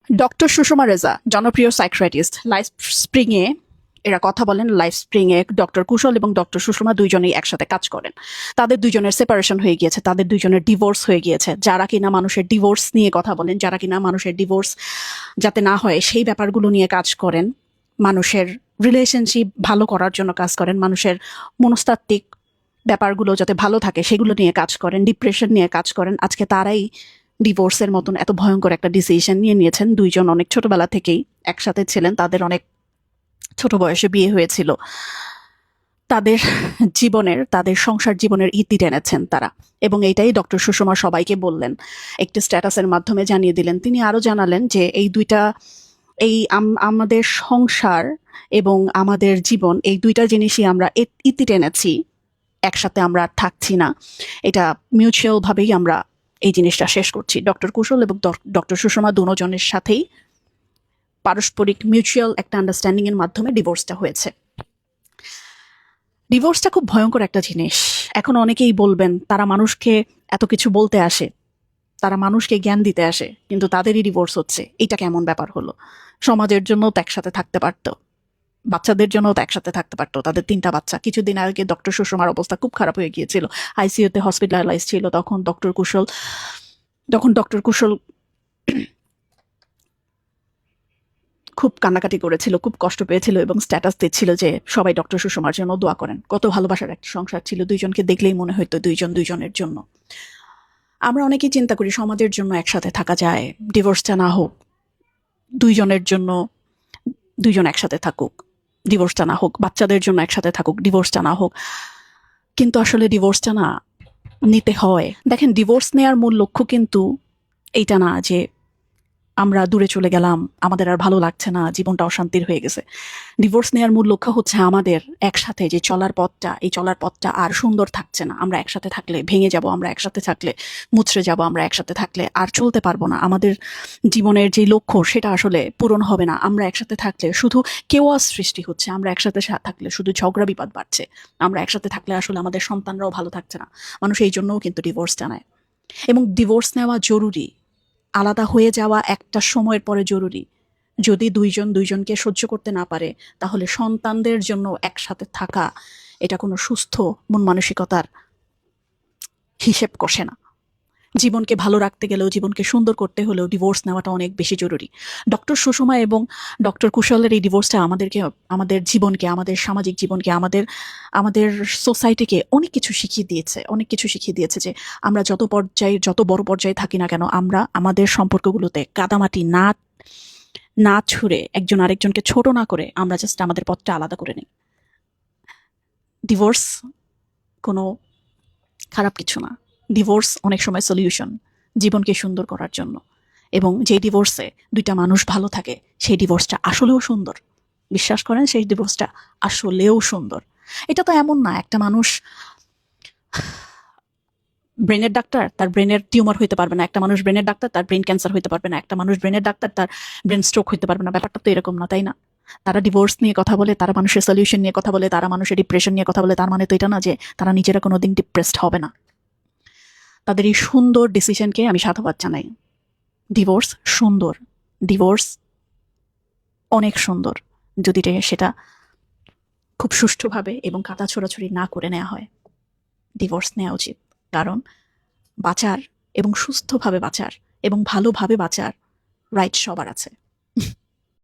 Doctor Sushma Reza জনপ্রিয় psychiatrist life স্প্রিংয়ে এরা কথা বলেন। লাইফ স্প্রিংয়ে ডক্টর কুশল এবং ডক্টর সুষমা দুইজনেই একসাথে কাজ করেন। তাদের দুইজনের সেপারেশন হয়ে গিয়েছে, তাদের দুইজনের ডিভোর্স হয়ে গিয়েছে। যারা কিনা মানুষের ডিভোর্স নিয়ে কথা বলেন, যারা কিনা মানুষের ডিভোর্স যাতে না হয় সেই ব্যাপারগুলো নিয়ে কাজ করেন, মানুষের রিলেশনশিপ ভালো করার জন্য কাজ করেন, মানুষের মনস্তাত্ত্বিক ব্যাপারগুলো যাতে ভালো থাকে সেগুলো নিয়ে কাজ করেন, ডিপ্রেশন নিয়ে কাজ করেন। আজকে তারাই ডিভোর্সের মতন এত ভয়ঙ্কর একটা ডিসিশন নিয়ে নিয়েছেন। দুইজন অনেক ছোটবেলা থেকেই একসাথে ছিলেন, তাদের অনেক ছোট বয়সে বিয়ে হয়েছিল। তাদের জীবনের, তাদের সংসার জীবনের ইতি টেনেছেন তারা, এবং এইটাই ডক্টর সুষমা সবাইকে বললেন, একটি স্ট্যাটাসের মাধ্যমে জানিয়ে দিলেন। তিনি আরো জানালেন যে আমাদের সংসার এবং আমাদের জীবন, এই দুইটা জিনিসই আমরা ইতি টেনেছি, একসাথে আমরা আর থাকছি না। এটা মিউচুয়াল ভাবেই আমরা এই জিনিসটা শেষ করছি। ডক্টর কুশল এবং ডক্টর সুষমা দুজনের সাথেই পারস্পরিক মিউচুয়াল একটা আন্ডারস্ট্যান্ডিং এর মাধ্যমে ডিভোর্সটা হয়েছে। ডিভোর্সটা খুব ভয়ঙ্কর একটা জিনিস। এখন অনেকেই বলবেন তারা মানুষকে এত কিছু বলতে আসে, তারা মানুষকে জ্ঞান দিতে আসে, কিন্তু তাদেরই ডিভোর্স হচ্ছে, এটা কেমন ব্যাপার হলো? সমাজের জন্য তো একসাথে থাকতে পারতো, বাচ্চাদের জন্য তো একসাথে থাকতে পারতো, তাদের 3টা বাচ্চা। কিছুদিন আগে ডক্টর সুষমার অবস্থা খুব খারাপ হয়ে গিয়েছিল, আইসিইউতে হসপিটালাইজ ছিল। তখন ডক্টর কুশল খুব কান্নাকাটি করেছিল, খুব কষ্ট পেয়েছিল এবং স্ট্যাটাস দিচ্ছিল যে সবাই ডক্টর সুষমার জন্য দোয়া করেন। কত ভালোবাসার একটা সংসার ছিল, দুইজনকে দেখলেই মনে হইতো দুইজন দুইজনের জন্য। আমরা অনেকেই চিন্তা করি সমাজের জন্য একসাথে থাকা যায়, ডিভোর্সটা না হোক, দুইজনের জন্য দুইজন একসাথে থাকুক, ডিভোর্সটা না হোক, বাচ্চাদের জন্য একসাথে থাকুক, ডিভোর্সটা না হোক। কিন্তু আসলে ডিভোর্সটা না নিতে হয়। দেখেন, ডিভোর্স নেওয়ার মূল লক্ষ্য কিন্তু এইটা না যে আমরা দূরে চলে গেলাম, আমাদের আর ভালো লাগছে না, জীবনটা অশান্তির হয়ে গেছে। ডিভোর্স নেওয়ার মূল লক্ষ্য হচ্ছে আমাদের একসাথে যে চলার পথটা, এই চলার পথটা আর সুন্দর থাকছে না। আমরা একসাথে থাকলে ভেঙে যাব, আমরা একসাথে থাকলে মুচড়ে যাব, আমরা একসাথে থাকলে আর চলতে পারবো না। আমাদের জীবনের যে লক্ষ্য সেটা আসলে পূরণ হবে না। আমরা একসাথে থাকলে শুধু কেওয়াস সৃষ্টি হচ্ছে, আমরা একসাথে থাকলে শুধু ঝগড়া বিবাদ বাড়ছে, আমরা একসাথে থাকলে আসলে আমাদের সন্তানরাও ভালো থাকছে না। মানুষ এই জন্যও কিন্তু ডিভোর্সটা নেয়, এবং ডিভোর্স নেওয়া জরুরি। আলাদা হয়ে যাওয়া একটা সময়ের পরে জরুরি। যদি দুইজন দুইজনকে সহ্য করতে না পারে, তাহলে সন্তানদের জন্য একসাথে থাকা এটা কোনো সুস্থ মন মানসিকতার হিসেব কষে না। জীবনকে ভালো রাখতে গেলেও, জীবনকে সুন্দর করতে হলেও ডিভোর্স নেওয়াটা অনেক বেশি জরুরি। ডক্টর সুষমা এবং ডক্টর কুশলের এই ডিভোর্সটা আমাদেরকে, আমাদের জীবনকে, আমাদের সামাজিক জীবনকে, আমাদের সোসাইটিকে অনেক কিছু শিখিয়ে দিয়েছে, অনেক কিছু শিখিয়ে দিয়েছে যে আমরা যত বড় পর্যায়ে থাকি না কেন, আমরা আমাদের সম্পর্কগুলোতে কাদামাটি না ছুঁড়ে, একজন আরেকজনকে ছোট না করে, আমরা জাস্ট আমাদের পথটা আলাদা করে নিই। ডিভোর্স কোনো খারাপ কিছু না। ডিভোর্স অনেক সময় সলিউশন জীবনকে সুন্দর করার জন্য। এবং যে ডিভোর্সে দুইটা মানুষ ভালো থাকে, সেই ডিভোর্সটা আসলেও সুন্দর। বিশ্বাস করেন, সেই ডিভোর্সটা আসলেও সুন্দর। এটা তো এমন না একটা মানুষ ব্রেনের ডাক্তার, তার ব্রেনের টিউমার হইতে পারবে না, একটা মানুষ ব্রেনের ডাক্তার, তার ব্রেন ক্যান্সার হইতে পারবে না, একটা মানুষ ব্রেনের ডাক্তার, তার ব্রেন স্ট্রোক হইতে পারবে না। ব্যাপারটা তো এরকম না, তাই না? তারা ডিভোর্স নিয়ে কথা বলে, তারা মানুষের সলিউশন নিয়ে কথা বলে, তারা মানুষের ডিপ্রেশন নিয়ে কথা বলে, তার মানে তো এটা না যে তারা নিজেরা কোনোদিন ডিপ্রেসড হবে না। তাদের এই সুন্দর ডিসিশনকে আমি সাধুবাদ জানাই। ডিভোর্স সুন্দর, ডিভোর্স অনেক সুন্দর, যদি সেটা খুব সুষ্ঠুভাবে এবং কাটা ছোড়াছুড়ি না করে নেওয়া হয়। ডিভোর্স নেওয়া উচিত, কারণ বাঁচার এবং সুস্থভাবে বাঁচার এবং ভালোভাবে বাঁচার রাইট সবার আছে।